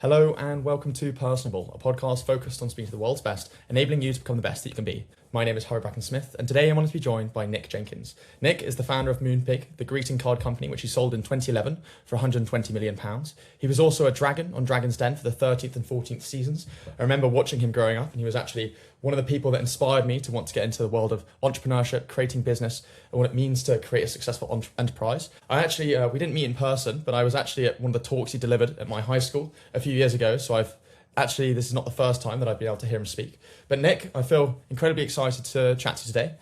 Hello and welcome to Personable, a podcast focused on speaking to the world's best, enabling you to become the best that you can be. My name is HarveyBracken-Smith, and today I'm honored to be joined by Nick Jenkins. Nick is the founder of Moonpig, the greeting card company which he sold in 2011 for £120 million. He was also a dragon on Dragon's Den for the 13th and 14th seasons. I remember watching him growing up, and he was actually one of the people that inspired me to want to get into the world of entrepreneurship, creating business, and what it means to create a successful enterprise. We didn't meet in person, but I was actually at one of the talks he delivered at my high school a few years ago, so this is not the first time that I've been able to hear him speak. But Nick, I feel incredibly excited to chat to you today.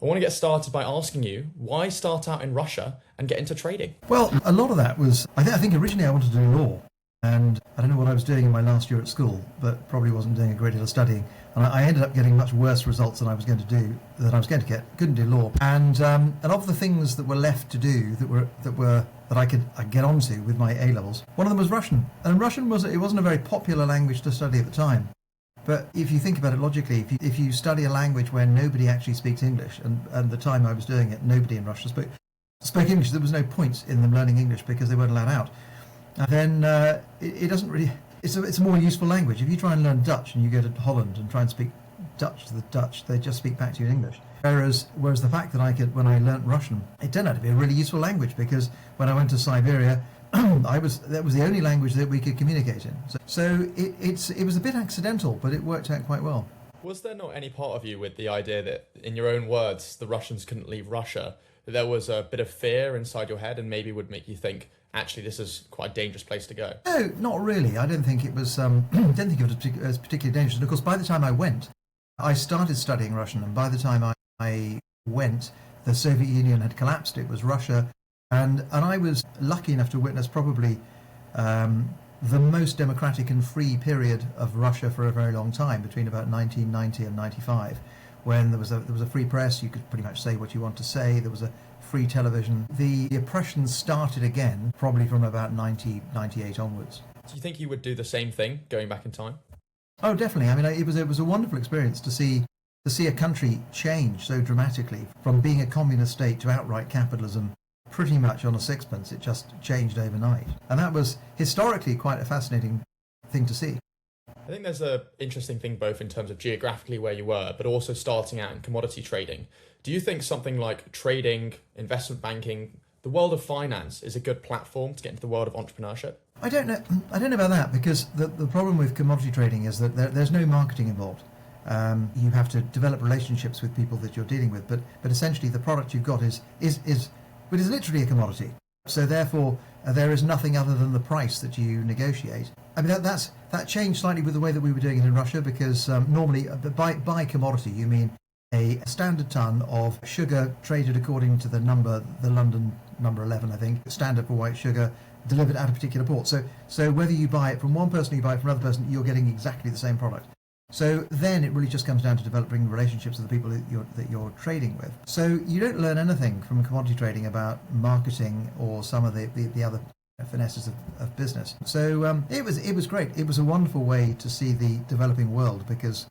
I want to get started by asking you, why start out in Russia and get into trading? Well, a lot of that was, I think originally I wanted to do law. And I don't know what I was doing in my last year at school, but probably wasn't doing a great deal of studying. And I ended up getting much worse results than I was going to do, couldn't do law. And of the things that were left to do that I could get onto with my A levels, one of them was Russian. And Russian wasn't a very popular language to study at the time. But if you think about it logically, if you study a language where nobody actually speaks English, and the time I was doing it, nobody in Russia spoke English, there was no point in them learning English because they weren't allowed out. And then it doesn't really. It's a more useful language. If you try and learn Dutch and you go to Holland and try and speak Dutch to the Dutch, they just speak back to you in English. Whereas the fact that when I learnt Russian, it turned out to be a really useful language because when I went to Siberia, that was the only language that we could communicate in. So it was a bit accidental, but it worked out quite well. Was there not any part of you with the idea that, in your own words, the Russians couldn't leave Russia, that there was a bit of fear inside your head and maybe would make you think, actually, this is quite a dangerous place to go? No, not really. I don't think it was. Didn't think it was particularly dangerous. And of course, by the time I went, I started studying Russian, and by the time I went, the Soviet Union had collapsed. It was Russia, and I was lucky enough to witness probably the most democratic and free period of Russia for a very long time, between about 1990 and 95, when there was a free press. You could pretty much say what you want to say. There was a free television. The oppression started again probably from about 1998 onwards. Do you think you would do the same thing going back in time? Oh, definitely. I mean, it was a wonderful experience to see a country change so dramatically from being a communist state to outright capitalism pretty much on a sixpence. It just changed overnight. And that was historically quite a fascinating thing to see. I think there's an interesting thing both in terms of geographically where you were, but also starting out in commodity trading. Do you think something like trading, investment banking, the world of finance is a good platform to get into the world of entrepreneurship? I don't know about that, because the problem with commodity trading is that there's no marketing involved. You have to develop relationships with people that you're dealing with, but essentially the product you've got is literally a commodity. So therefore, there is nothing other than the price that you negotiate. I mean, that changed slightly with the way that we were doing it in Russia, because normally by commodity you mean a standard ton of sugar traded according to the London number 11, I think, standard for white sugar, delivered at a particular port. So whether you buy it from one person or you buy it from another person, you're getting exactly the same product. So then it really just comes down to developing relationships with the people that you're trading with. So you don't learn anything from commodity trading about marketing or some of the other finesses of business. So it was great. It was a wonderful way to see the developing world, because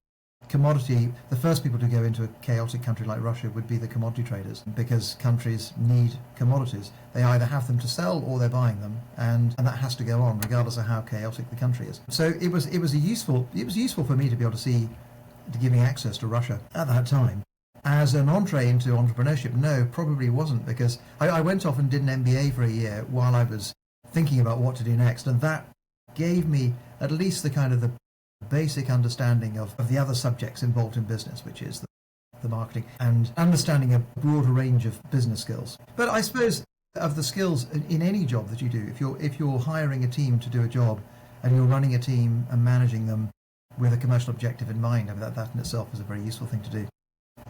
the first people to go into a chaotic country like Russia would be the commodity traders, because countries need commodities. They either have them to sell or they're buying them, and that has to go on regardless of how chaotic the country is. So it was useful for me to be able to give me access to Russia at that time. As an entree into entrepreneurship, no, probably wasn't, because I went off and did an MBA for a year while I was thinking about what to do next, and that gave me at least the kind of the basic understanding of the other subjects involved in business, which is the marketing, and understanding a broader range of business skills. But I suppose of the skills in any job that you do, if you're hiring a team to do a job and you're running a team and managing them with a commercial objective in mind, I mean, that in itself is a very useful thing to do.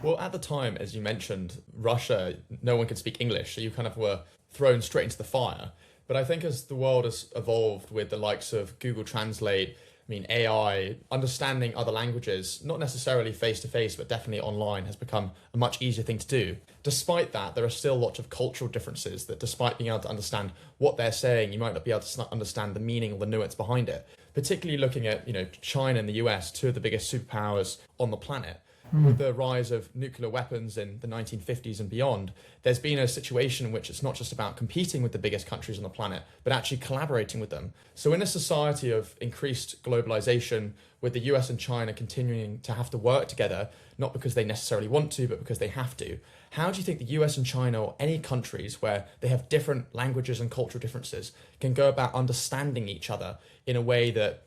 Well, at the time, as you mentioned, Russia, no one could speak English, so you kind of were thrown straight into the fire. But I think as the world has evolved with the likes of Google Translate, AI, understanding other languages, not necessarily face-to-face, but definitely online, has become a much easier thing to do. Despite that, there are still lots of cultural differences that, despite being able to understand what they're saying, you might not be able to understand the meaning or the nuance behind it. Particularly looking at, China and the US, two of the biggest superpowers on the planet. With the rise of nuclear weapons in the 1950s and beyond, there's been a situation in which it's not just about competing with the biggest countries on the planet, but actually collaborating with them. So in a society of increased globalization, with the US and China continuing to have to work together, not because they necessarily want to, but because they have to, how do you think the US and China, or any countries where they have different languages and cultural differences, can go about understanding each other in a way that,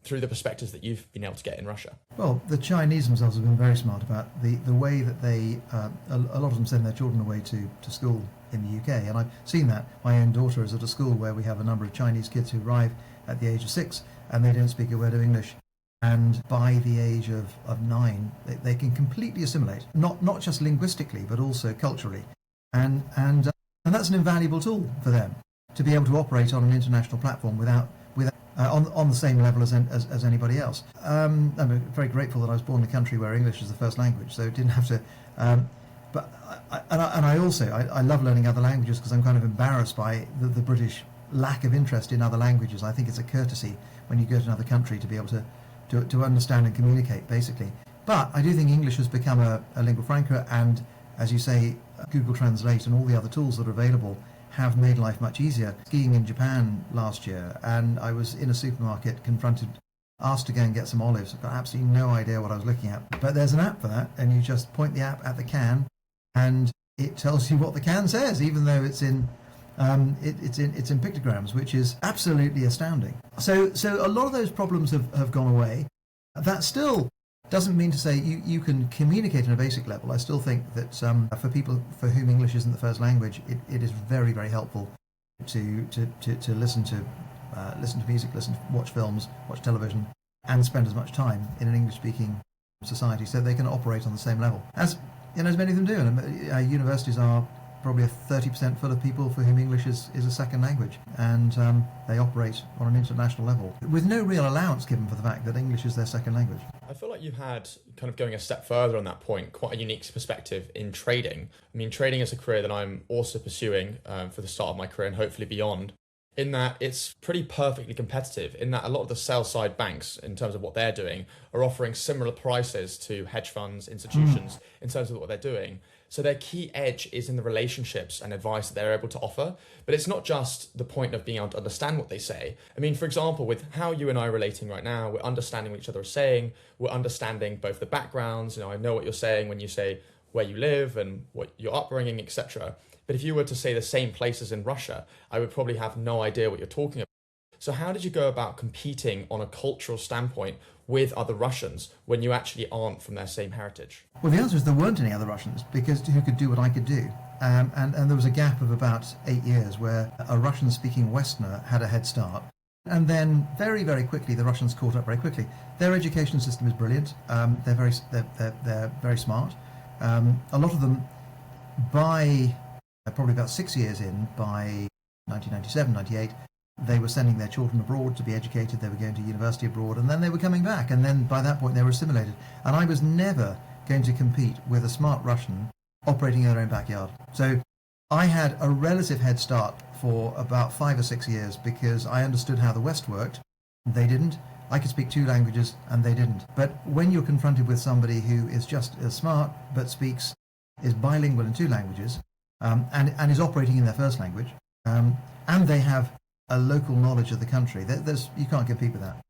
through the perspectives that you've been able to get in Russia? Well, the Chinese themselves have been very smart about the way that they, a lot of them send their children away to school in the UK. And I've seen that. My own daughter is at a school where we have a number of Chinese kids who arrive at the age of 6 and they don't speak a word of English. And by the age of 9, they can completely assimilate, not just linguistically, but also culturally. And that's an invaluable tool for them to be able to operate on an international platform without on the same level as anybody else. I'm very grateful that I was born in a country where English is the first language, so it didn't have to. But I also love learning other languages because I'm kind of embarrassed by the British lack of interest in other languages. I think it's a courtesy when you go to another country to be able to understand and communicate, basically. But I do think English has become a lingua franca, and as you say, Google Translate and all the other tools that are available have made life much easier. Skiing in Japan last year, and I was in a supermarket asked to go and get some olives. I've got absolutely no idea what I was looking at. But there's an app for that, and you just point the app at the can, and it tells you what the can says, even though it's in pictograms, which is absolutely astounding. So a lot of those problems have gone away. That still doesn't mean to say you can communicate on a basic level. I still think that for people for whom English isn't the first language, it is very, very helpful to listen to music, watch films, watch television, and spend as much time in an English-speaking society, so they can operate on the same level as many of them do. And universities are probably 30% full of people for whom English is a second language, and they operate on an international level with no real allowance given for the fact that English is their second language. I feel like you've had, kind of going a step further on that point, quite a unique perspective in trading. I mean, trading is a career that I'm also pursuing for the start of my career and hopefully beyond, in that it's pretty perfectly competitive, in that a lot of the sell-side banks, in terms of what they're doing, are offering similar prices to hedge funds, institutions, in terms of what they're doing. So their key edge is in the relationships and advice that they're able to offer. But it's not just the point of being able to understand what they say. I mean, for example, with how you and I are relating right now, we're understanding what each other are saying. We're understanding both the backgrounds. I know what you're saying when you say where you live and what your upbringing, etc. But if you were to say the same places in Russia, I would probably have no idea what you're talking about. So how did you go about competing on a cultural standpoint with other Russians when you actually aren't from their same heritage? Well, the answer is there weren't any other Russians because who could do what I could do. And there was a gap of about 8 years where a Russian-speaking Westerner had a head start. And then very, very quickly, the Russians caught up very quickly. Their education system is brilliant. They're very smart. A lot of them, by probably about 6 years in, by 1997, 98, they were sending their children abroad to be educated. They were going to university abroad, and then they were coming back. And then by that point, they were assimilated. And I was never going to compete with a smart Russian operating in their own backyard. So I had a relative head start for about 5 or 6 years because I understood how the West worked. They didn't. I could speak 2 languages, and they didn't. But when you're confronted with somebody who is just as smart but is bilingual in 2 languages, and is operating in their first language, and they have a local knowledge of the country, you can't compete with that.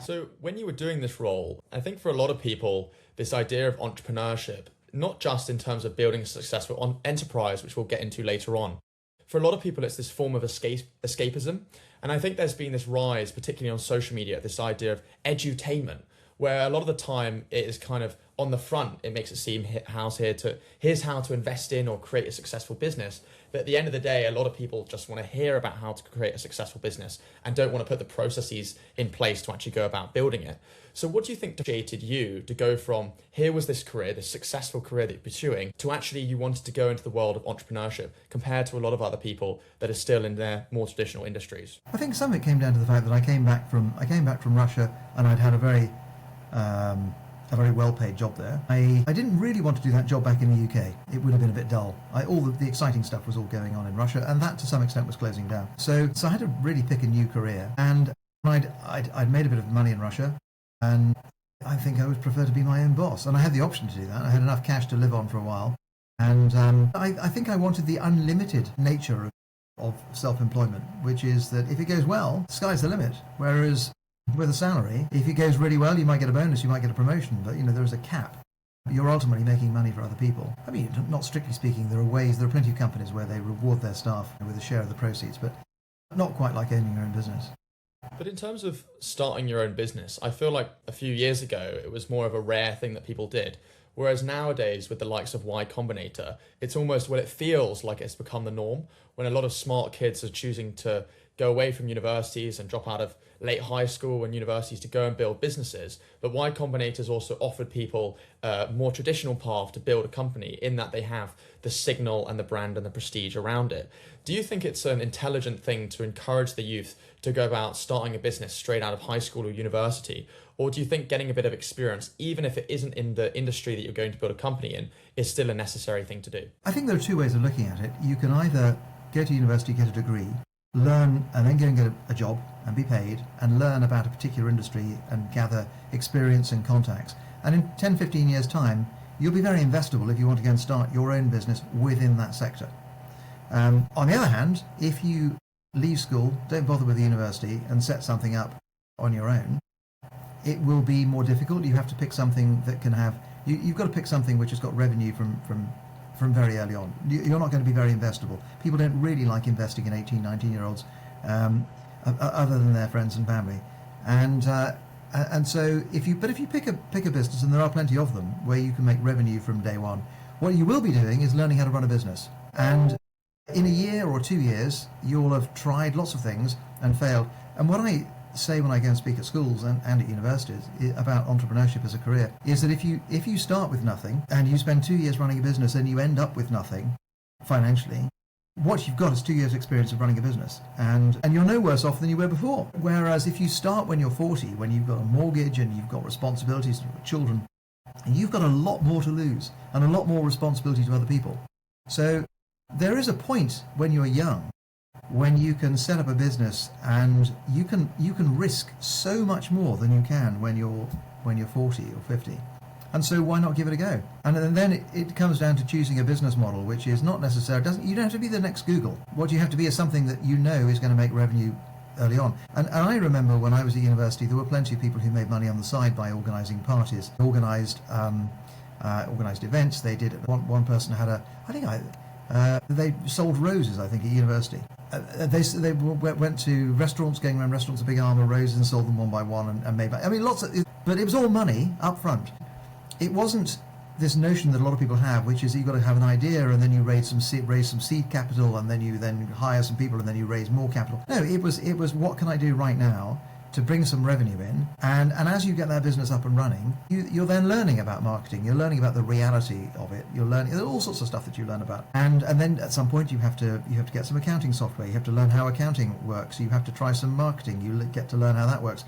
So when you were doing this role, I think for a lot of people, this idea of entrepreneurship, not just in terms of building a successful enterprise, which we'll get into later on, for a lot of people, it's this form of escapism. And I think there's been this rise, particularly on social media, this idea of edutainment, where a lot of the time it is kind of on the front, it makes it seem here's how to invest in or create a successful business. But at the end of the day, a lot of people just want to hear about how to create a successful business and don't want to put the processes in place to actually go about building it. So what do you think differentiated you to go from here was this career, this successful career that you're pursuing, to actually you wanted to go into the world of entrepreneurship compared to a lot of other people that are still in their more traditional industries? I think some of it came down to the fact that I came back from Russia, and I'd had a very well-paid job there. I didn't really want to do that job back in the UK. It would have been a bit dull. All the exciting stuff was all going on in Russia, and that to some extent was closing down. So I had to really pick a new career, and I'd made a bit of money in Russia, and I think I would prefer to be my own boss. And I had the option to do that. I had enough cash to live on for a while. And I think I wanted the unlimited nature of self-employment, which is that if it goes well, sky's the limit. Whereas with a salary, if it goes really well, you might get a bonus, you might get a promotion, but there is a cap. You're ultimately making money for other people. I mean, not strictly speaking, there are plenty of companies where they reward their staff with a share of the proceeds, but not quite like owning your own business. But in terms of starting your own business, I feel like a few years ago, it was more of a rare thing that people did. Whereas nowadays, with the likes of Y Combinator, it's almost, well, it feels like it's become the norm when a lot of smart kids are choosing to go away from universities and drop out of late high school and universities to go and build businesses. But Y Combinator's also offered people a more traditional path to build a company in that they have the signal and the brand and the prestige around it. Do you think it's an intelligent thing to encourage the youth to go about starting a business straight out of high school or university? Or do you think getting a bit of experience, even if it isn't in the industry that you're going to build a company in, is still a necessary thing to do? I think there are two ways of looking at it. You can either go to university, get a degree, learn, and then go and get a job and be paid and learn about a particular industry and gather experience and contacts. And in 10, 15 years' time, you'll be very investable if you want to go and start your own business within that sector. On the other hand, if you leave school, don't bother with the university and set something up on your own, it will be more difficult. You have to pick something that can have, you've got to pick something which has got revenue from very early on. You're not going to be very investable. People don't really like investing in 18, 19-year-olds other than their friends and family. And so if you pick a business, and there are plenty of them, where you can make revenue from day one, what you will be doing is learning how to run a business. And in a year or 2 years, you'll have tried lots of things and failed. And what I say when I go and speak at schools and at universities about entrepreneurship as a career is that if you start with nothing and you spend 2 years running a business and you end up with nothing financially, what you've got is 2 years experience of running a business, and you're no worse off than you were before. Whereas if you start when you're 40, when you've got a mortgage and you've got responsibilities to children, and you've got a lot more to lose and a lot more responsibility to other people. So there is a point when you're young when you can set up a business and you can risk so much more than you can when you're 40 or 50. And so why not give it a go? And then it comes down to choosing a business model, which is not necessarily, you don't have to be the next Google. What you have to be is something that you know is going to make revenue early on. And I remember when I was at university, there were plenty of people who made money on the side by organising parties, organised events. They did, one person had they sold roses, I think, at university. They went to restaurants, going around restaurants, a big arm of roses, and sold them one by one and made back. I mean, but it was all money up front. It wasn't this notion that a lot of people have, which is you've got to have an idea and then you raise some seed capital and then you hire some people and then you raise more capital. No, it was what can I do right now to bring some revenue in, and as you get that business up and running, you're then learning about marketing, you're learning about the reality of it, you're learning all sorts of stuff that you learn about, and then at some point you have to get some accounting software, you have to learn how accounting works, you have to try some marketing, you get to learn how that works.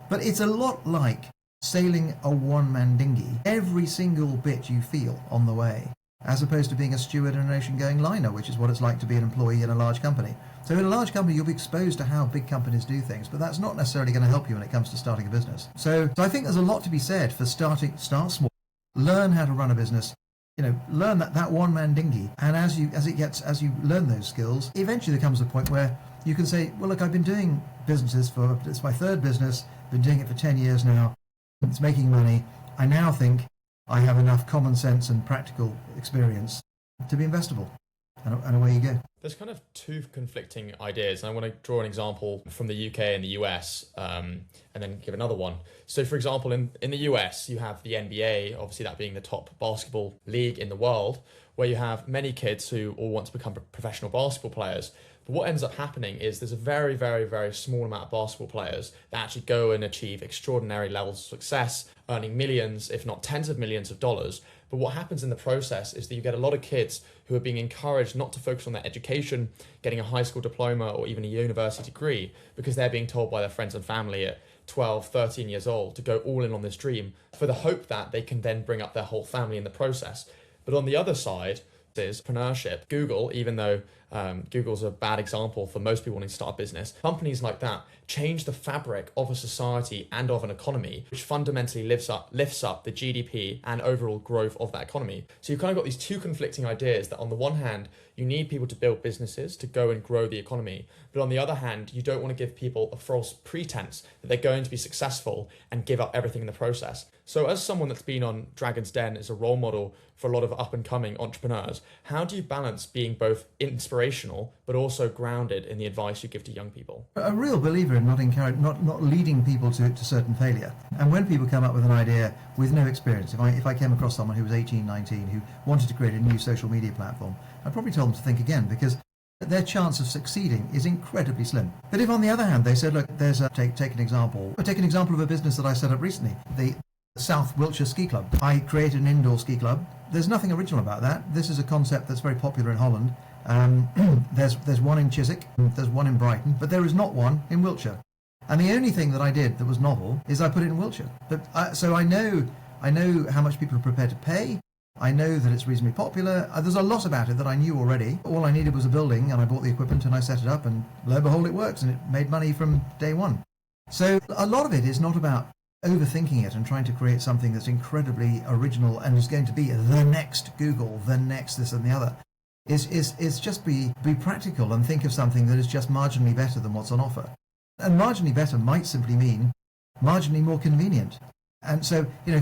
But it's a lot like sailing a one-man dinghy. Every single bit you feel on the way, as opposed to being a steward in an ocean-going liner, which is what it's like to be an employee in a large company. So in a large company, you'll be exposed to how big companies do things, but that's not necessarily going to help you when it comes to starting a business. So I think there's a lot to be said for start small, learn how to run a business, learn that one-man dinghy, and as you learn those skills, eventually there comes a point where you can say, well, look, I've been doing businesses it's my third business, been doing it for 10 years now, it's making money. I now think I have enough common sense and practical experience to be investable. And away you go. There's kind of two conflicting ideas. And I want to draw an example from the UK and the US, and then give another one. So, for example, in the US, you have the NBA, obviously that being the top basketball league in the world, where you have many kids who all want to become professional basketball players. But what ends up happening is there's a very, very, very small amount of basketball players that actually go and achieve extraordinary levels of success, earning millions, if not tens of millions of dollars. But what happens in the process is that you get a lot of kids who are being encouraged not to focus on their education, getting a high school diploma or even a university degree, because they're being told by their friends and family at 12, 13 years old to go all in on this dream for the hope that they can then bring up their whole family in the process. But on the other side is entrepreneurship. Google, even though Google's a bad example for most people wanting to start a business. Companies like that change the fabric of a society and of an economy, which fundamentally lifts up the GDP and overall growth of that economy. So you've kind of got these two conflicting ideas that on the one hand, you need people to build businesses to go and grow the economy. But on the other hand, you don't want to give people a false pretense that they're going to be successful and give up everything in the process. So as someone that's been on Dragon's Den as a role model for a lot of up and coming entrepreneurs, how do you balance being both inspirational but also grounded in the advice you give to young people? A real believer in not leading people to certain failure. And when people come up with an idea with no experience, if I came across someone who was 18, 19, who wanted to create a new social media platform, I'd probably tell them to think again, because their chance of succeeding is incredibly slim. But if on the other hand they said, look, take an example of a business that I set up recently, the South Wiltshire Ski Club. I created an indoor ski club. There's nothing original about that. This is a concept that's very popular in Holland. There's one in Chiswick, there's one in Brighton, but there is not one in Wiltshire. And the only thing that I did that was novel is I put it in Wiltshire. But so I know how much people are prepared to pay. I know that it's reasonably popular. There's a lot about it that I knew already. All I needed was a building, and I bought the equipment and I set it up, and lo and behold, it works, and it made money from day one. So a lot of it is not about overthinking it and trying to create something that's incredibly original and is going to be the next Google, the next this and the other. Is just be practical and think of something that is just marginally better than what's on offer. And marginally better might simply mean marginally more convenient. And so, if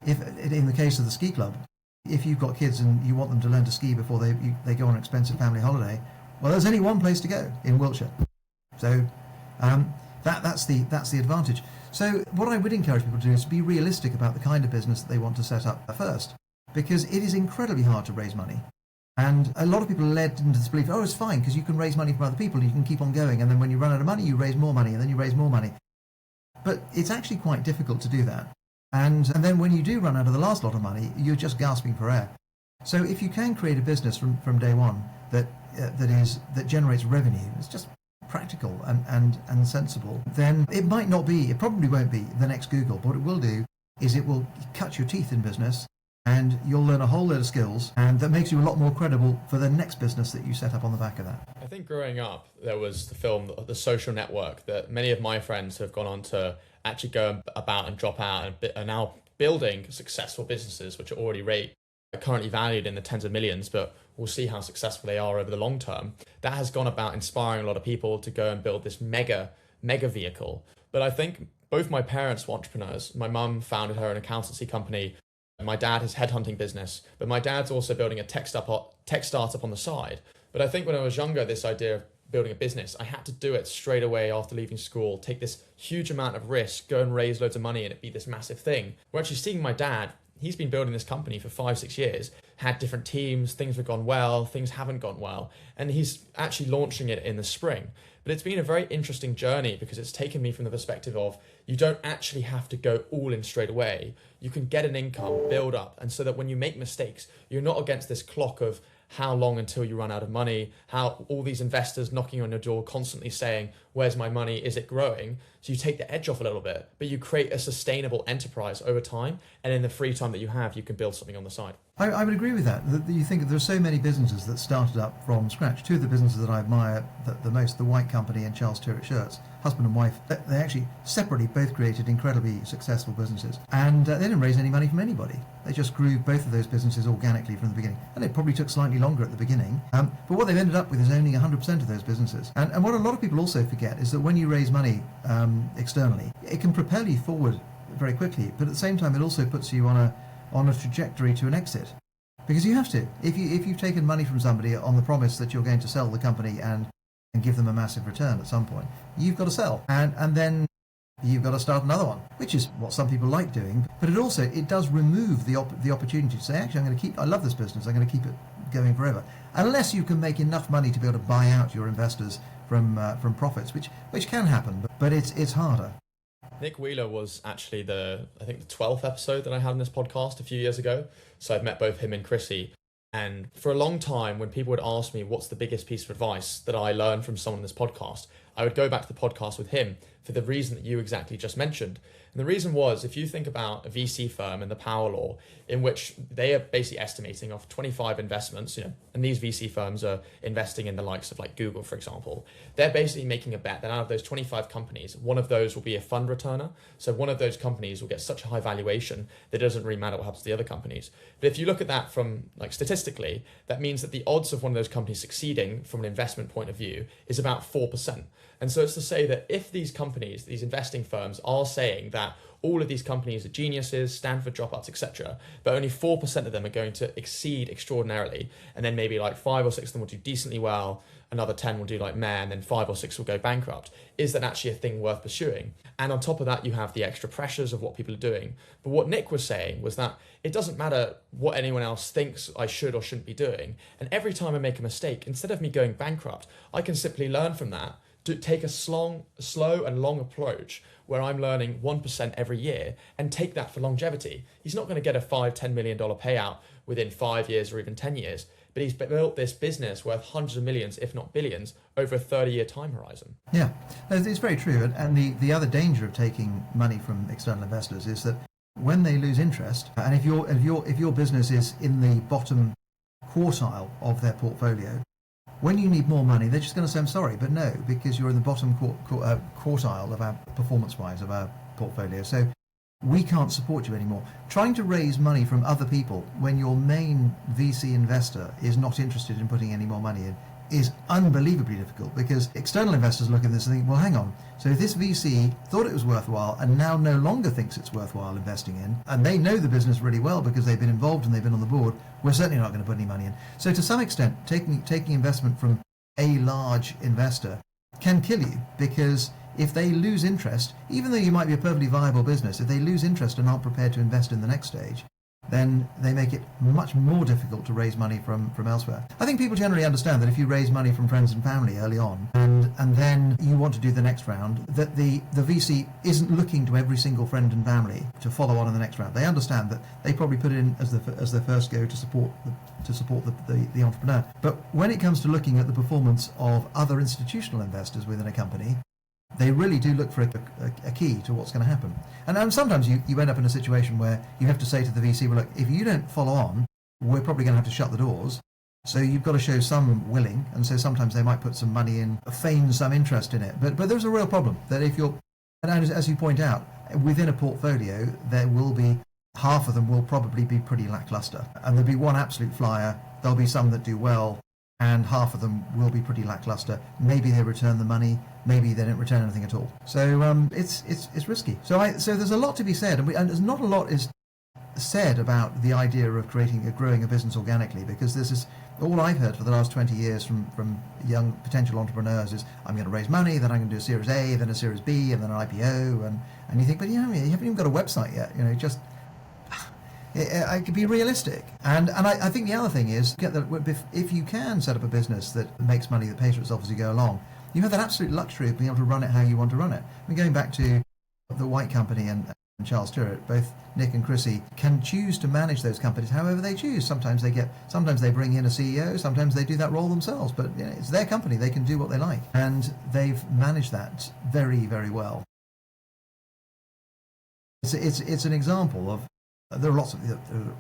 in the case of the ski club, if you've got kids and you want them to learn to ski before they go on an expensive family holiday, well, there's only one place to go in Wiltshire. So that's the advantage. So what I would encourage people to do is be realistic about the kind of business that they want to set up first, because it is incredibly hard to raise money. And a lot of people are led into this belief, it's fine, because you can raise money from other people and you can keep on going, and then when you run out of money, you raise more money, and then you raise more money. But it's actually quite difficult to do that. And then when you do run out of the last lot of money, you're just gasping for air. So if you can create a business from day one that generates revenue, it's just practical and sensible, then it probably won't be the next Google, but what it will do is it will cut your teeth in business, and you'll learn a whole load of skills, and that makes you a lot more credible for the next business that you set up on the back of that. I think growing up, there was the film The Social Network that many of my friends have gone on to actually go about and drop out and are now building successful businesses, which are currently valued in the tens of millions, but we'll see how successful they are over the long term. That has gone about inspiring a lot of people to go and build this mega vehicle. But I think both my parents were entrepreneurs. My mum founded her own accountancy company. My dad has headhunting business, but my dad's also building a tech startup on the side. But I think when I was younger, this idea of building a business, I had to do it straight away after leaving school, take this huge amount of risk, go and raise loads of money, and it be this massive thing. We're actually seeing my dad, he's been building this company for 5-6 years, had different teams, things have gone well, things haven't gone well, and he's actually launching it in the spring. But it's been a very interesting journey because it's taken me from the perspective of you don't actually have to go all in straight away. You can get an income, build up, and so that when you make mistakes, you're not against this clock of how long until you run out of money, how all these investors knocking on your door constantly saying, where's my money, is it growing? So you take the edge off a little bit, but you create a sustainable enterprise over time, and in the free time that you have, you can build something on the side. I would agree with that. You think there are so many businesses that started up from scratch. Two of the businesses that I admire the most, the White Company and Charles Tyrwhitt Shirts, husband and wife, they actually separately both created incredibly successful businesses. And they didn't raise any money from anybody. They just grew both of those businesses organically from the beginning. And it probably took slightly longer at the beginning. But what they've ended up with is owning 100% of those businesses. And what a lot of people also forget is that when you raise money externally, it can propel you forward very quickly. But at the same time, it also puts you on a trajectory to an exit. Because you have to. If you've taken money from somebody on the promise that you're going to sell the company and give them a massive return at some point, you've got to sell. And then you've got to start another one, which is what some people like doing. But it does remove the opportunity to say, actually, I love this business, I'm going to keep it going forever. Unless you can make enough money to be able to buy out your investors from profits, which can happen, but it's harder. Nick Wheeler was actually the 12th episode that I had on this podcast a few years ago. So I've met both him and Chrissy. And for a long time, when people would ask me what's the biggest piece of advice that I learned from someone on this podcast, I would go back to the podcast with him for the reason that you exactly just mentioned. And the reason was, if you think about a VC firm and the power law, in which they are basically estimating of 25 investments, and these VC firms are investing in the likes of like Google, for example, they're basically making a bet that out of those 25 companies, one of those will be a fund returner. So one of those companies will get such a high valuation that it doesn't really matter what happens to the other companies. But if you look at that from like statistically, that means that the odds of one of those companies succeeding from an investment point of view is about 4%. And so it's to say that if these companies, these investing firms are saying that all of these companies are geniuses, Stanford dropouts, etc., but only 4% of them are going to exceed extraordinarily, and then maybe like 5 or 6 of them will do decently well, another 10 will do like meh, and then 5 or 6 will go bankrupt, is that actually a thing worth pursuing? And on top of that, you have the extra pressures of what people are doing. But what Nick was saying was that it doesn't matter what anyone else thinks I should or shouldn't be doing. And every time I make a mistake, instead of me going bankrupt, I can simply learn from that to take a slow and long approach where I'm learning 1% every year and take that for longevity. He's not going to get a $5-10 million payout within 5 years or even 10 years, but he's built this business worth hundreds of millions, if not billions, over a 30-year time horizon. Yeah, it's very true. And the other danger of taking money from external investors is that when they lose interest, and if your business is in the bottom quartile of their portfolio, when you need more money, they're just going to say, I'm sorry, but no, because you're in the bottom quartile of our performance-wise of our portfolio. So we can't support you anymore. Trying to raise money from other people when your main VC investor is not interested in putting any more money in is unbelievably difficult, because external investors look at this and think, well, hang on. So if this VC thought it was worthwhile and now no longer thinks it's worthwhile investing in, and they know the business really well because they've been involved and they've been on the board, we're certainly not going to put any money in. So to some extent, taking investment from a large investor can kill you, because if they lose interest, even though you might be a perfectly viable business, if they lose interest and aren't prepared to invest in the next stage, then they make it much more difficult to raise money from elsewhere. I think people generally understand that if you raise money from friends and family early on, and then you want to do the next round, that the VC isn't looking to every single friend and family to follow on in the next round. They understand that they probably put it in as their first go to support the entrepreneur. But when it comes to looking at the performance of other institutional investors within a company, they really do look for a key to what's going to happen. And sometimes you end up in a situation where you have to say to the VC, well, look, if you don't follow on, we're probably going to have to shut the doors. So you've got to show some willing, and so sometimes they might put some money in, feign some interest in it. But there's a real problem that if you're, and as you point out, within a portfolio, there will be, half of them will probably be pretty lackluster. And there'll be one absolute flyer, there'll be some that do well, and half of them will be pretty lackluster. Maybe they return the money, maybe they don't return anything at all. So it's risky. So there's a lot to be said, and there's not a lot is said about the idea of growing a business organically, because this is all I've heard for the last 20 years from young potential entrepreneurs is, I'm going to raise money, then I'm going to do a Series A, then a Series B, and then an IPO, and you think, but you haven't even got a website yet. Just it could be realistic. And I think the other thing is, if you can set up a business that makes money, that pays for itself as you go along, you have that absolute luxury of being able to run it how you want to run it. I mean, going back to the White Company and Charles Stewart, both Nick and Chrissy can choose to manage those companies however they choose. Sometimes they bring in a CEO, sometimes they do that role themselves, but it's their company, they can do what they like. And they've managed that very, very well. It's an example of, there are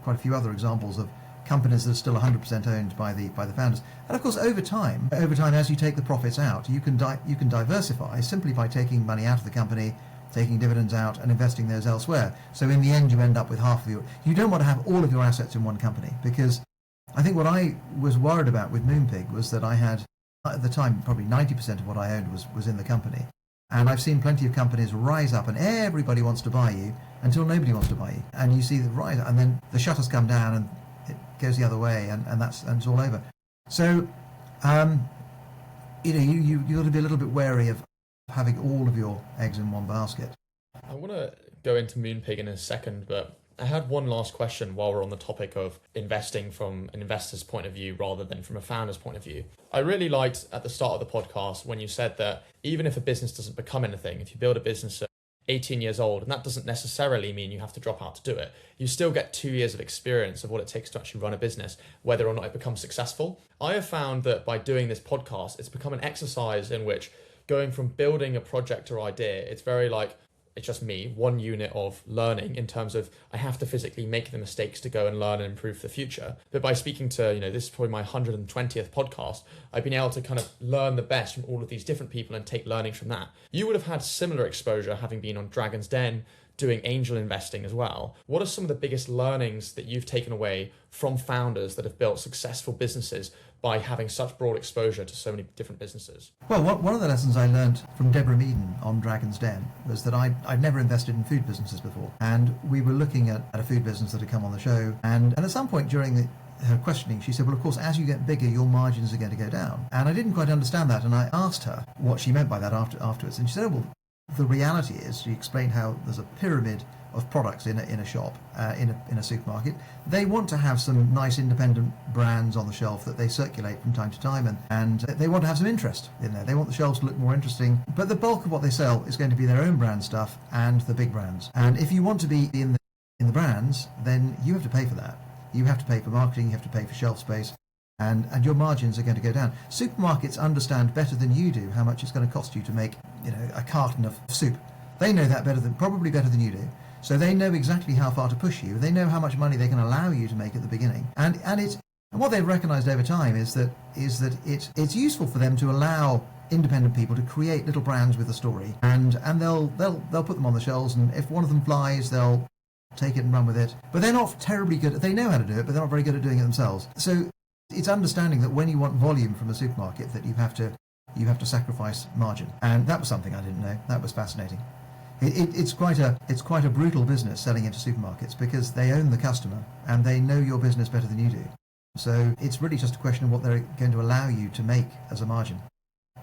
quite a few other examples of companies that are still 100% owned by the founders. And of course, over time, as you take the profits out, you can diversify simply by taking money out of the company, taking dividends out and investing those elsewhere. So in the end, you end up with half of you don't want to have all of your assets in one company, because I think what I was worried about with Moonpig was that I had, at the time, probably 90% of what I owned was in the company. And I've seen plenty of companies rise up and everybody wants to buy you until nobody wants to buy you. And you see the rise, and then the shutters come down and it goes the other way, and it's all over. So, you got to be a little bit wary of having all of your eggs in one basket. I want to go into Moonpig in a second, but I had one last question while we're on the topic of investing from an investor's point of view rather than from a founder's point of view. I really liked at the start of the podcast when you said that even if a business doesn't become anything, if you build a business at 18 years old, and that doesn't necessarily mean you have to drop out to do it, you still get 2 years of experience of what it takes to actually run a business, whether or not it becomes successful. I have found that by doing this podcast, it's become an exercise in which, going from building a project or idea, it's very like, it's just me, one unit of learning in terms of I have to physically make the mistakes to go and learn and improve for the future. But by speaking to, this is probably my 120th podcast, I've been able to kind of learn the best from all of these different people and take learnings from that. You would have had similar exposure having been on Dragon's Den, doing angel investing as well. What are some of the biggest learnings that you've taken away from founders that have built successful businesses by having such broad exposure to so many different businesses? Well, one of the lessons I learned from Deborah Meaden on Dragon's Den was that I'd never invested in food businesses before. And we were looking at a food business that had come on the show. And at some point during her questioning, she said, well, of course, as you get bigger, your margins are going to go down. And I didn't quite understand that. And I asked her what she meant by that afterwards. And she said, oh, well, the reality is, she explained how there's a pyramid of products in a shop, in a supermarket. They want to have some nice independent brands on the shelf that they circulate from time to time, and they want to have some interest in there. They want the shelves to look more interesting, but the bulk of what they sell is going to be their own brand stuff and the big brands. And if you want to be in the brands, then you have to pay for that. You have to pay for marketing, you have to pay for shelf space, and your margins are going to go down. Supermarkets understand better than you do how much it's going to cost you to make a carton of soup. They know that probably better than you do. So they know exactly how far to push you. They know how much money they can allow you to make at the beginning. And what they've recognised over time is that it's useful for them to allow independent people to create little brands with a story, and they'll put them on the shelves, and if one of them flies, they'll take it and run with it. But they're not terribly good. They know how to do it, but they're not very good at doing it themselves. So it's understanding that when you want volume from a supermarket, that you have to sacrifice margin. And that was something I didn't know. That was fascinating. It's quite a brutal business selling into supermarkets, because they own the customer and they know your business better than you do. So it's really just a question of what they're going to allow you to make as a margin.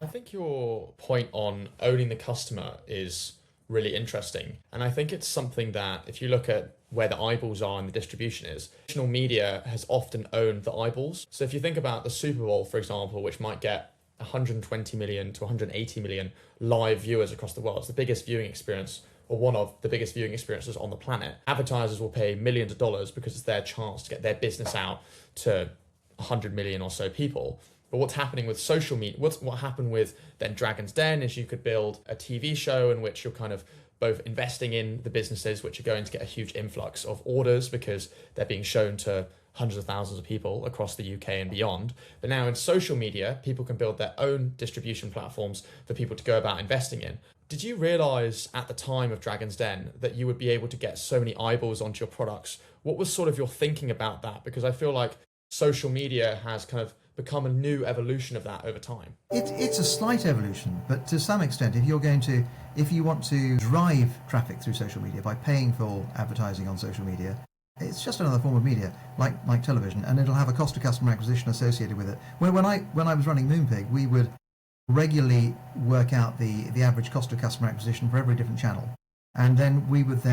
I think your point on owning the customer is really interesting. And I think it's something that, if you look at where the eyeballs are and the distribution is, traditional media has often owned the eyeballs. So if you think about the Super Bowl, for example, which might get 120 million to 180 million live viewers across the world, it's the biggest viewing experience, or one of the biggest viewing experiences on the planet. Advertisers will pay millions of dollars because it's their chance to get their business out to 100 million or so people. But what's happening with social media, what happened with then Dragon's Den is you could build a TV show in which you're kind of both investing in the businesses, which are going to get a huge influx of orders because they're being shown to hundreds of thousands of people across the UK and beyond. But now in social media, people can build their own distribution platforms for people to go about investing in. Did you realize at the time of Dragon's Den that you would be able to get so many eyeballs onto your products? What was sort of your thinking about that? Because I feel like social media has kind of become a new evolution of that over time. It's a slight evolution, but to some extent, if you want to drive traffic through social media by paying for advertising on social media, it's just another form of media, like television, and it'll have a cost of customer acquisition associated with it. When I was running Moonpig, we would regularly work out the average cost of customer acquisition for every different channel, and then we would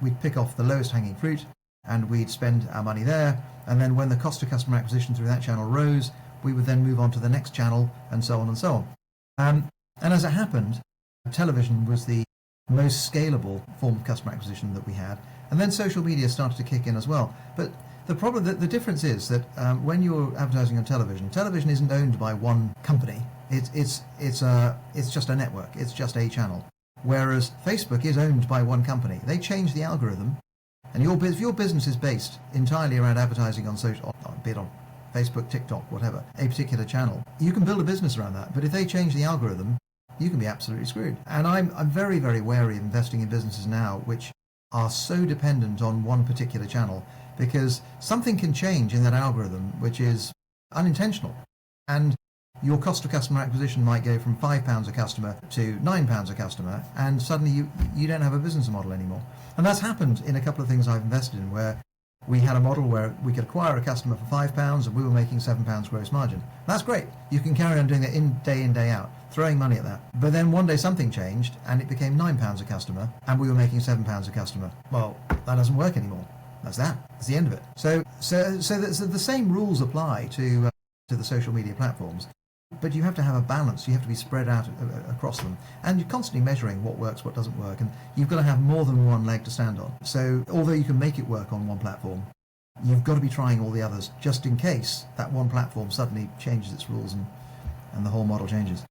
we'd pick off the lowest hanging fruit, and we'd spend our money there, and then when the cost of customer acquisition through that channel rose, we would then move on to the next channel, and so on and so on. And as it happened, television was the most scalable form of customer acquisition that we had, and then social media started to kick in as well. But the difference is that when you're advertising on television isn't owned by one company. It's just a network. It's just a channel. Whereas Facebook is owned by one company. They change the algorithm. And if your business is based entirely around advertising on social, be it on Facebook, TikTok, whatever, a particular channel, you can build a business around that. But if they change the algorithm, you can be absolutely screwed. And I'm very, very wary of investing in businesses now which are so dependent on one particular channel, because something can change in that algorithm which is unintentional. And your cost of customer acquisition might go from £5 a customer to £9 a customer, and suddenly you don't have a business model anymore. And that's happened in a couple of things I've invested in, where we had a model where we could acquire a customer for £5 and we were making £7 gross margin. That's great. You can carry on doing it in, day out, throwing money at that. But then one day something changed and it became £9 a customer and we were making £7 a customer. Well, that doesn't work anymore. That's the end of it. So the same rules apply to the social media platforms. But you have to have a balance. You have to be spread out across them. And you're constantly measuring what works, what doesn't work. And you've got to have more than one leg to stand on. So although you can make it work on one platform, you've got to be trying all the others just in case that one platform suddenly changes its rules and the whole model changes.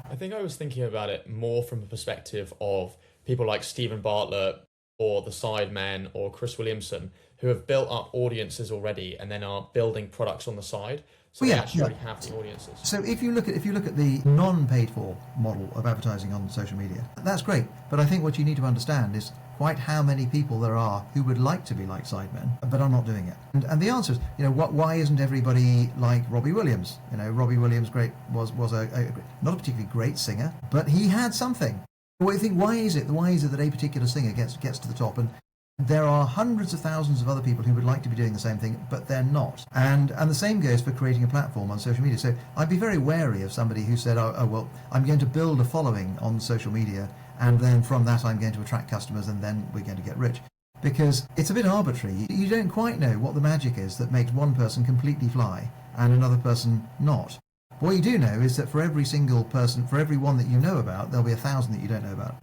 I think I was thinking about it more from the perspective of people like Stephen Bartlett or the Sidemen or Chris Williamson who have built up audiences already and then are building products on the side. So Well, they yeah, actually yeah. already have the audiences. So if you look at the non-paid for model of advertising on social media, that's great. But I think what you need to understand is quite how many people there are who would like to be like Sidemen, but are not doing it. And the answer is, why isn't everybody like Robbie Williams? Robbie Williams was not a particularly great singer, but he had something. Well, you think, why is it that a particular singer gets to the top, and there are hundreds of thousands of other people who would like to be doing the same thing, but they're not. And the same goes for creating a platform on social media. So I'd be very wary of somebody who said, oh well, I'm going to build a following on social media, and then from that I'm going to attract customers, and then we're going to get rich. Because it's a bit arbitrary. You don't quite know what the magic is that makes one person completely fly and another person not. What you do know is that for every single person, for every one that you know about, there'll be 1,000 that you don't know about,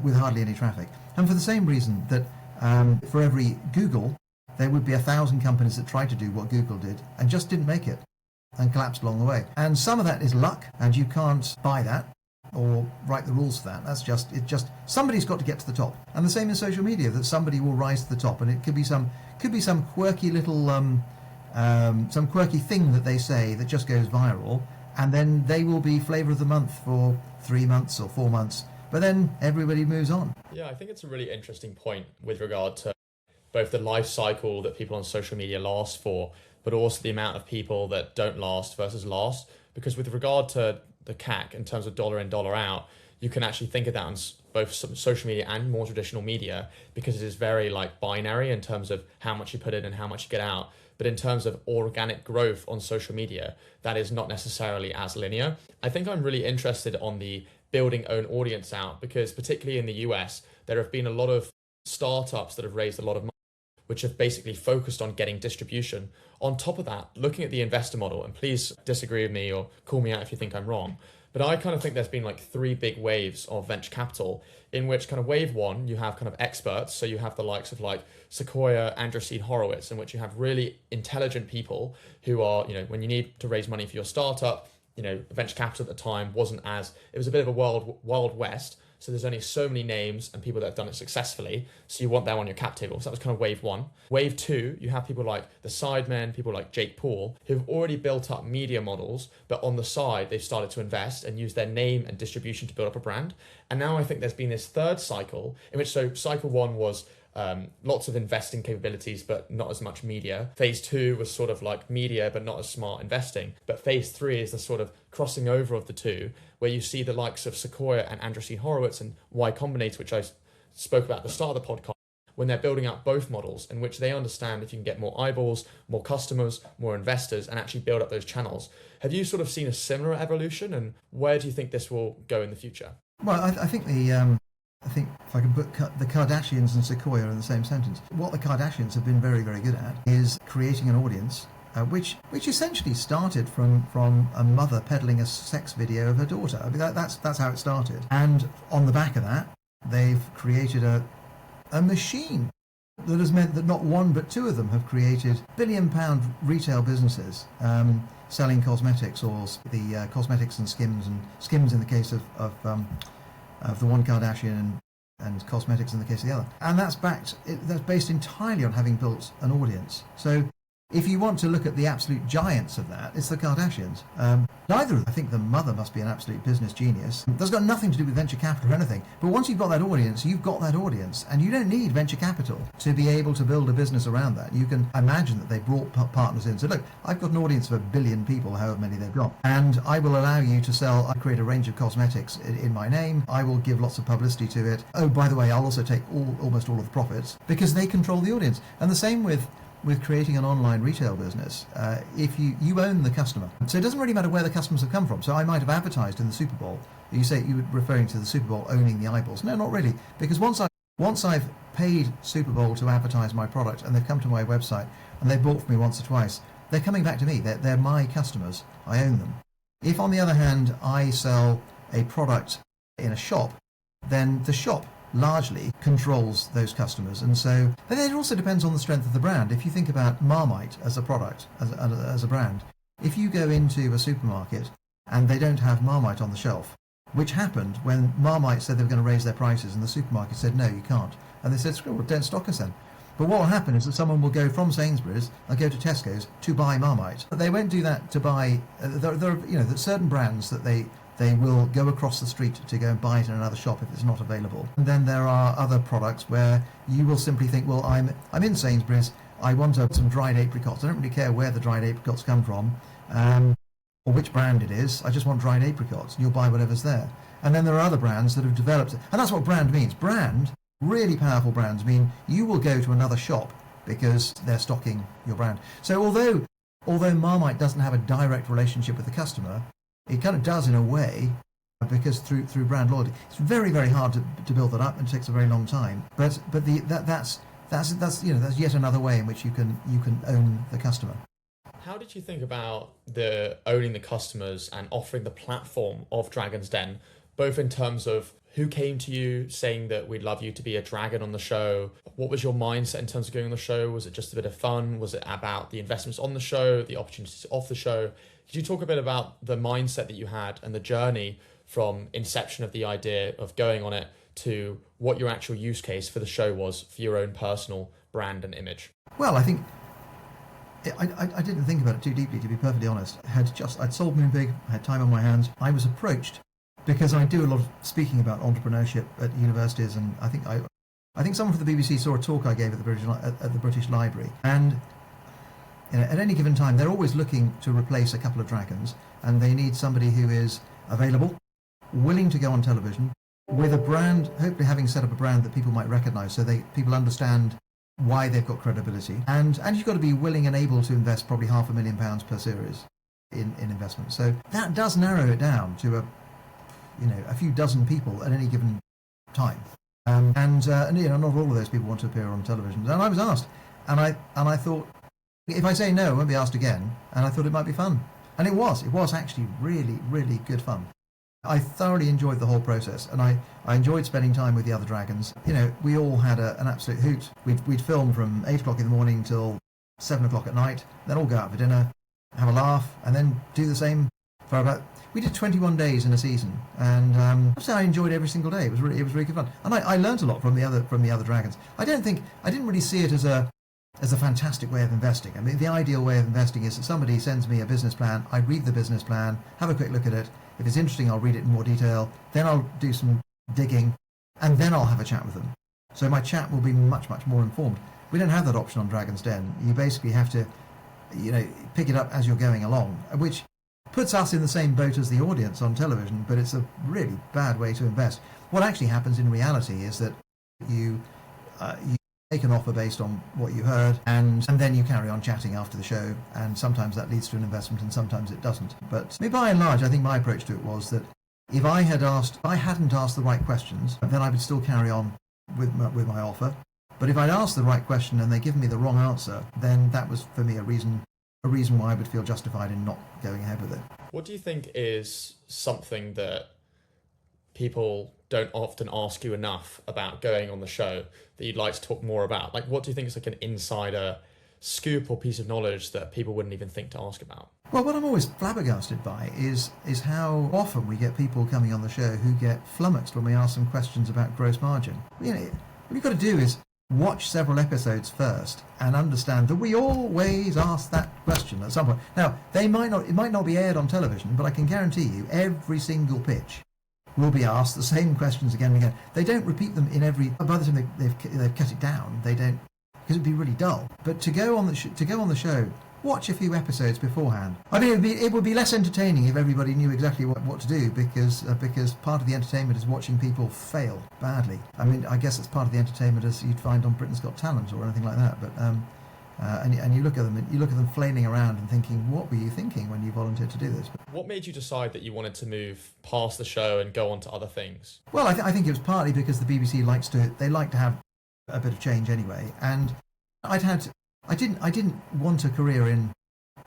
with hardly any traffic. And for the same reason that for every Google, there would be 1,000 companies that tried to do what Google did and just didn't make it and collapsed along the way. And some of that is luck, and you can't buy that or write the rules for that. That's just somebody's got to get to the top. And the same in social media, that somebody will rise to the top, and it could be some quirky little some quirky thing that they say that just goes viral, and then they will be flavour of the month for 3 months or 4 months. But then everybody moves on. Yeah, I think it's a really interesting point with regard to both the life cycle that people on social media last for, but also the amount of people that don't last versus last. Because with regard to the CAC in terms of dollar in, dollar out, you can actually think of that on both social media and more traditional media, because it is very binary in terms of how much you put in and how much you get out. But in terms of organic growth on social media, that is not necessarily as linear. I think I'm really interested on the building own audience out, because particularly in the US, there have been a lot of startups that have raised a lot of money, which have basically focused on getting distribution. On top of that, looking at the investor model, and please disagree with me or call me out if you think I'm wrong, but I kind of think there's been 3 big waves of venture capital, in which kind of wave 1, you have kind of experts. So you have the likes of Sequoia, Andreessen Horowitz, in which you have really intelligent people who are, when you need to raise money for your startup, venture capital at the time it was a bit of a wild west. So there's only so many names and people that have done it successfully. So you want them on your cap table. So that was kind of wave 1. Wave 2, you have people like the Sidemen, people like Jake Paul, who've already built up media models, but on the side, they've started to invest and use their name and distribution to build up a brand. And now I think there's been this third cycle, in which, so cycle 1 was lots of investing capabilities, but not as much media. Phase 2 was sort of like media, but not as smart investing. But phase 3 is the sort of crossing over of the two, where you see the likes of Sequoia and Andreessen Horowitz and Y Combinator, which I spoke about at the start of the podcast, when they're building out both models, in which they understand if you can get more eyeballs, more customers, more investors, and actually build up those channels. Have you sort of seen a similar evolution, and where do you think this will go in the future? Well, I think I think if I can put the Kardashians and Sequoia in the same sentence, what the Kardashians have been very, very good at is creating an audience, which essentially started from a mother peddling a sex video of her daughter. I mean, that's how it started. And on the back of that, they've created a machine that has meant that not one but 2 of them have created billion-pound retail businesses selling cosmetics, or the cosmetics and skims in the case of the one Kardashian, and cosmetics in the case of the other. And that's based entirely on having built an audience. So if you want to look at the absolute giants of that, it's the Kardashians. Neither of them. I think the mother must be an absolute business genius. That's got nothing to do with venture capital or anything. But once you've got that audience, you've got that audience. And you don't need venture capital to be able to build a business around that. You can imagine that they brought partners in and said, look, I've got an audience of 1 billion people, however many they've got. And I will allow you to sell, I create a range of cosmetics in my name. I will give lots of publicity to it. Oh, by the way, I'll also take almost all of the profits, because they control the audience. And the same with creating an online retail business. If you own the customer, so it doesn't really matter where the customers have come from. So I might have advertised in the Super Bowl. You say you were referring to the Super Bowl owning the eyeballs. No, not really, because once I've paid Super Bowl to advertise my product, and they've come to my website and they've bought from me once or twice, they're coming back to me. They're my customers. I own them. If, on the other hand, I sell a product in a shop, then the shop largely controls those customers. And so, but it also depends on the strength of the brand. If you think about Marmite as a product, as a brand, if you go into a supermarket and they don't have Marmite on the shelf, which happened when Marmite said they were going to raise their prices and the supermarket said, no, you can't. And they said, well, don't stock us then. But what will happen is that someone will go from Sainsbury's and go to Tesco's to buy Marmite. But they won't do that to buy, there are certain brands that they will go across the street to go and buy it in another shop if it's not available. And then there are other products where you will simply think, well, I'm in Sainsbury's, I want some dried apricots. I don't really care where the dried apricots come from or which brand it is. I just want dried apricots, and you'll buy whatever's there. And then there are other brands that have developed it. And that's what brand means. Brand, really powerful brands mean you will go to another shop because they're stocking your brand. So although Marmite doesn't have a direct relationship with the customer, it kind of does in a way, because through brand loyalty, it's very, very hard to build that up, and it takes a very long time. But that's yet another way in which you can own the customer. How did you think about the owning the customers and offering the platform of Dragon's Den, both in terms of who came to you saying that we'd love you to be a dragon on the show? What was your mindset in terms of going on the show? Was it just a bit of fun? Was it about the investments on the show, the opportunities off the show? Could you talk a bit about the mindset that you had and the journey from inception of the idea of going on it to what your actual use case for the show was for your own personal brand and image? Well, I think I didn't think about it too deeply, to be perfectly honest. I'd sold Moonpig, I had time on my hands. I was approached because I do a lot of speaking about entrepreneurship at universities, and I think someone from the BBC saw a talk I gave at the British Library, and at any given time they're always looking to replace a couple of dragons, and they need somebody who is available, willing to go on television, with a brand, hopefully having set up a brand that people might recognise, so people understand why they've got credibility, and you've got to be willing and able to invest probably £500,000 per series in investment. So that does narrow it down to a few dozen people at any given time, and not all of those people want to appear on television. And I was asked, and I thought, if I say no, I won't be asked again. And I thought it might be fun, and it was actually really, really good fun. I thoroughly enjoyed the whole process, and I enjoyed spending time with the other dragons. We all had an absolute hoot. We'd film from 8 o'clock in the morning till 7 o'clock at night, then all go out for dinner, have a laugh, and then do the same for we did 21 days in a season, and I enjoyed every single day. It was really good fun, and I learned a lot from the other dragons. I didn't really see it as a fantastic way of investing. I mean, the ideal way of investing is that somebody sends me a business plan, I read the business plan, have a quick look at it. If it's interesting, I'll read it in more detail, then I'll do some digging, and then I'll have a chat with them. So my chat will be much, much more informed. We don't have that option on Dragon's Den. You basically have to, pick it up as you're going along, which puts us in the same boat as the audience on television, but it's a really bad way to invest. What actually happens in reality is that you make an offer based on what you heard, and then you carry on chatting after the show, and sometimes that leads to an investment and sometimes it doesn't. But by and large, I think my approach to it was that if I hadn't asked the right questions, then I would still carry on with my offer. But if I'd asked the right question and they give me the wrong answer, then that was for me a reason why I would feel justified in not going ahead with it. What do you think is something that people don't often ask you enough about going on the show that you'd like to talk more about? Like, what do you think is like an insider scoop or piece of knowledge that people wouldn't even think to ask about? Well, what I'm always flabbergasted by is how often we get people coming on the show who get flummoxed when we ask them questions about gross margin. What you've got to do is watch several episodes first and understand that we always ask that question at some point. Now, it might not be aired on television, but I can guarantee you every single pitch will be asked the same questions again and again. They don't repeat them in every. By the time they've cut it down, they don't, because it'd be really dull. But to go on the show, watch a few episodes beforehand. I mean, it would be less entertaining if everybody knew exactly what to do, because part of the entertainment is watching people fail badly. I mean, I guess it's part of the entertainment as you'd find on Britain's Got Talent or anything like that. But and you look at them flailing around and thinking, what were you thinking when you volunteered to do this? What made you decide that you wanted to move past the show and go on to other things? Well, I think it was partly because the BBC like to have a bit of change anyway, and I didn't want a career in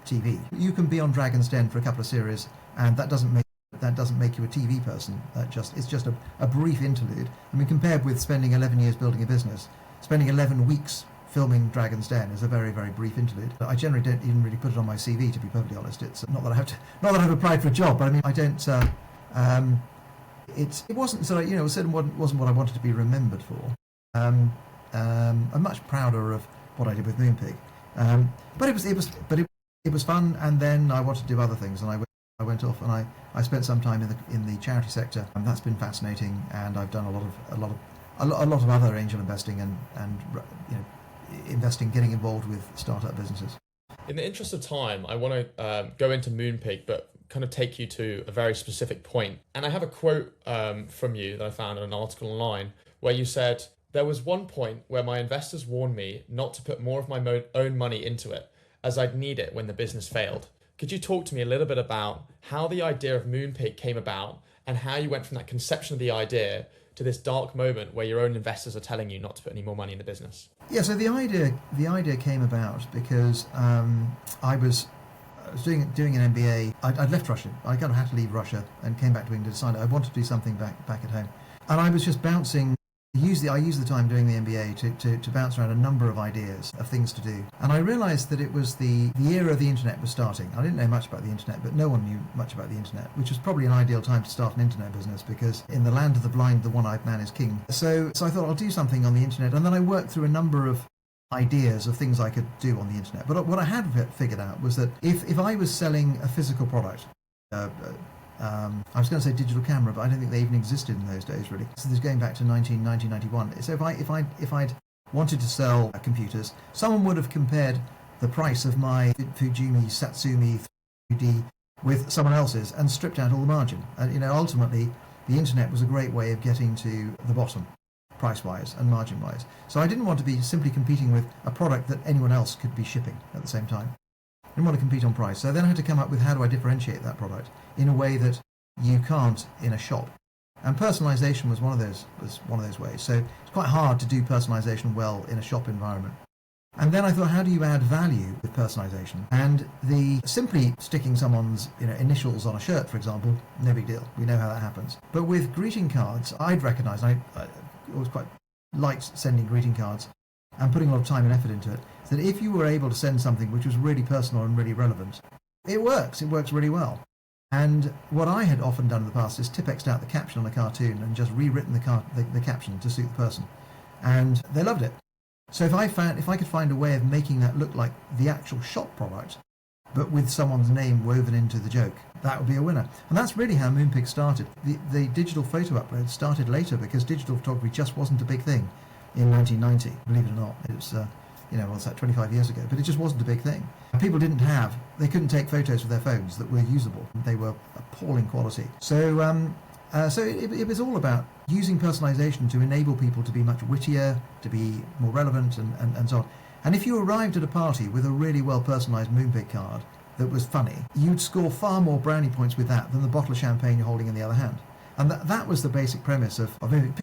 TV. You can be on Dragon's Den for a couple of series, and that doesn't make you a TV person. It's just a brief interlude. I mean, compared with spending 11 years building a business, spending 11 weeks filming Dragon's Den is a very, very brief interlude. I generally don't even really put it on my CV, to be perfectly honest. It's not that I've applied for a job, but I mean, I don't. it wasn't sort of, it certainly wasn't what I wanted to be remembered for. I'm much prouder of what I did with Moonpig, but it was fun. And then I wanted to do other things, and I went off and I spent some time in the charity sector, and that's been fascinating. And I've done a lot of other angel investing and investing, getting involved with startup businesses. In the interest of time, I want to go into Moonpig, but kind of take you to a very specific point. And I have a quote from you that I found in an article online where you said, "There was one point where my investors warned me not to put more of my own money into it, as I'd need it when the business failed." Could you talk to me a little bit about how the idea of Moonpig came about and how you went from that conception of the idea to this dark moment where your own investors are telling you not to put any more money in the business? Yeah, so the idea came about because I was doing an MBA. I'd left Russia. I kind of had to leave Russia and came back to England to decide I wanted to do something back at home. And I was just bouncing. I used the time doing the MBA to bounce around a number of ideas of things to do. And I realised that it was the era of the internet was starting. I didn't know much about the internet, but no one knew much about the internet, which was probably an ideal time to start an internet business, because in the land of the blind, the one-eyed man is king. So I thought I'll do something on the internet, and then I worked through a number of ideas of things I could do on the internet. But what I had figured out was that if I was selling a physical product, I was going to say digital camera, but I don't think they even existed in those days, really. So this is going back to 1991. So if I'd wanted to sell computers, someone would have compared the price of my Fujimi Satsumi 3D with someone else's and stripped out all the margin. And ultimately, the internet was a great way of getting to the bottom, price-wise and margin-wise. So I didn't want to be simply competing with a product that anyone else could be shipping at the same time. I didn't want to compete on price. So then I had to come up with, how do I differentiate that product in a way that you can't in a shop? And personalization was one of those ways. So it's quite hard to do personalization well in a shop environment. And then I thought, how do you add value with personalization? And simply sticking someone's initials on a shirt, for example, no big deal. We know how that happens. But with greeting cards, I'd recognized, I always quite liked sending greeting cards and putting a lot of time and effort into it, that if you were able to send something which was really personal and really relevant, it works really well. And what I had often done in the past is Tippexed out the caption on a cartoon and just rewritten the caption to suit the person. And they loved it. So if I could find a way of making that look like the actual shop product, but with someone's name woven into the joke, that would be a winner. And that's really how Moonpig started. The digital photo upload started later because digital photography just wasn't a big thing in 1990, believe it or not. It was, what's that, 25 years ago, but it just wasn't a big thing. They couldn't take photos with their phones that were usable. They were appalling quality. So it was all about using personalization to enable people to be much wittier, to be more relevant, and so on. And if you arrived at a party with a really well personalized Moonpig card that was funny, you'd score far more brownie points with that than the bottle of champagne you're holding in the other hand. And that was the basic premise of Moonpig.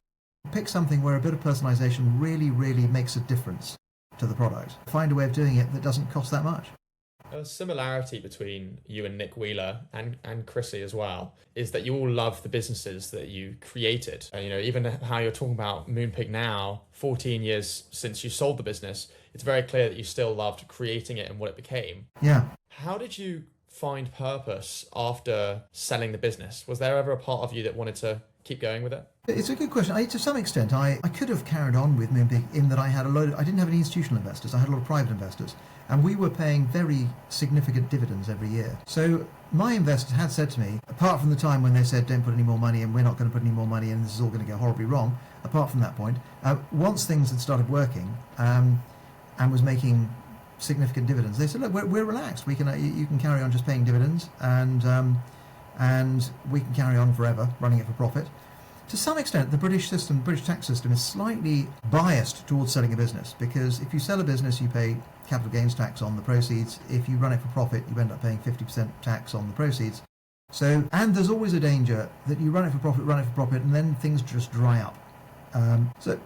Pick something where a bit of personalization really, really makes a difference to the product. Find a way of doing it that doesn't cost that much. A similarity between you and Nick Wheeler and Chrissy as well is that you all love the businesses that you created. Even how you're talking about Moonpig now, 14 years since you sold the business, it's very clear that you still loved creating it and what it became. Yeah. How did you find purpose after selling the business? Was there ever a part of you that wanted to keep going with it? It's a good question. To some extent, I could have carried on with Moonpig in that I didn't have any institutional investors. I had a lot of private investors, and we were paying very significant dividends every year. So my investors had said to me, apart from the time when they said, don't put any more money and we're not going to put any more money and this is all going to go horribly wrong, apart from that point, once things had started working and was making significant dividends, they said, look, we're relaxed. You can carry on just paying dividends and we can carry on forever running it for profit. To some extent, the British tax system is slightly biased towards selling a business, because if you sell a business, you pay capital gains tax on the proceeds. If you run it for profit, you end up paying 50% tax on the proceeds. And there's always a danger that you run it for profit, and then things just dry up. So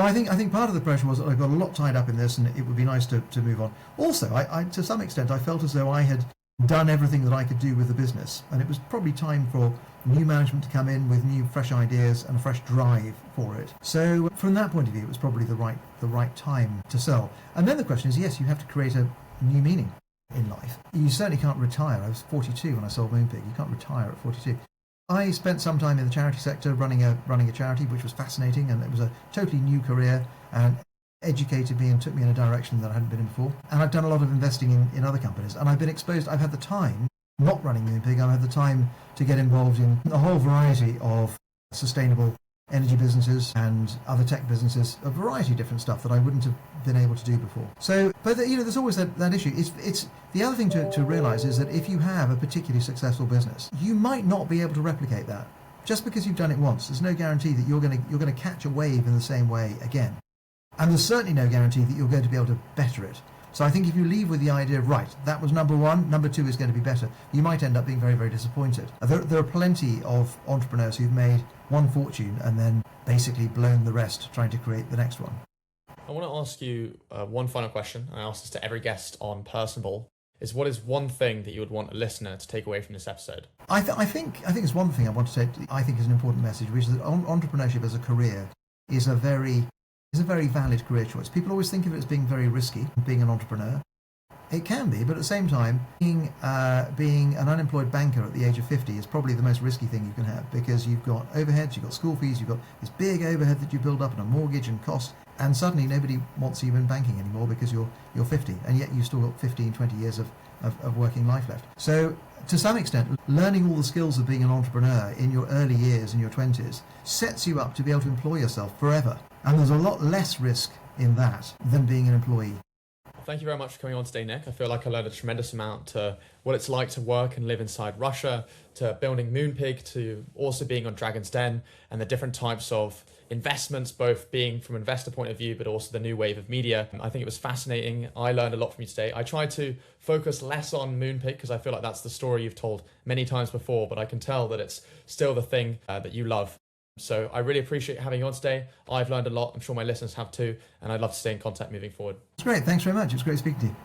I think part of the pressure was that I got a lot tied up in this, and it would be nice to move on. Also, I to some extent, I felt as though I had done everything that I could do with the business, and it was probably time for new management to come in with new fresh ideas and a fresh drive for it. So from that point of view, it was probably the right time to sell. And then the question is, yes, you have to create a new meaning in life. You certainly can't retire. I was 42 when I sold Moonpig. You can't retire at 42. I spent some time in the charity sector running a charity, which was fascinating, and it was a totally new career and educated me and took me in a direction that I hadn't been in before. And I've done a lot of investing in other companies, and I've been exposed. I've had the time, not running Moonpig, I've had the time to get involved in a whole variety of sustainable energy businesses and other tech businesses, a variety of different stuff that I wouldn't have been able to do before. So, but there's always that issue. It's the other thing to realize is that if you have a particularly successful business, you might not be able to replicate that. Just because you've done it once, there's no guarantee that you're going to catch a wave in the same way again. And there's certainly no guarantee that you're going to be able to better it. So I think if you leave with the idea of, right, that was number one, number two is going to be better, you might end up being very, very disappointed. There are plenty of entrepreneurs who've made one fortune and then basically blown the rest trying to create the next one. I want to ask you one final question. I ask this to every guest on Personable. Is what is one thing that you would want a listener to take away from this episode? I think it's one thing I want to say. I think is an important message, which is that entrepreneurship as a career is a very valid career choice. People always think of it as being very risky, being an entrepreneur. It can be, but at the same time, being an unemployed banker at the age of 50 is probably the most risky thing you can have, because you've got overheads, you've got school fees, you've got this big overhead that you build up and a mortgage and cost, and suddenly nobody wants you in banking anymore because you're 50, and yet you've still got 15, 20 years of working life left. So to some extent, learning all the skills of being an entrepreneur in your early years, in your 20s, sets you up to be able to employ yourself forever. And there's a lot less risk in that than being an employee. Thank you very much for coming on today, Nick. I feel like I learned a tremendous amount to what it's like to work and live inside Russia, to building Moonpig, to also being on Dragon's Den, and the different types of investments, both being from an investor point of view, but also the new wave of media. I think it was fascinating. I learned a lot from you today. I tried to focus less on Moonpig because I feel like that's the story you've told many times before, but I can tell that it's still the thing that you love. So I really appreciate having you on today. I've learned a lot. I'm sure my listeners have too, and I'd love to stay in contact moving forward. It's great. Thanks very much. It's great speaking to you.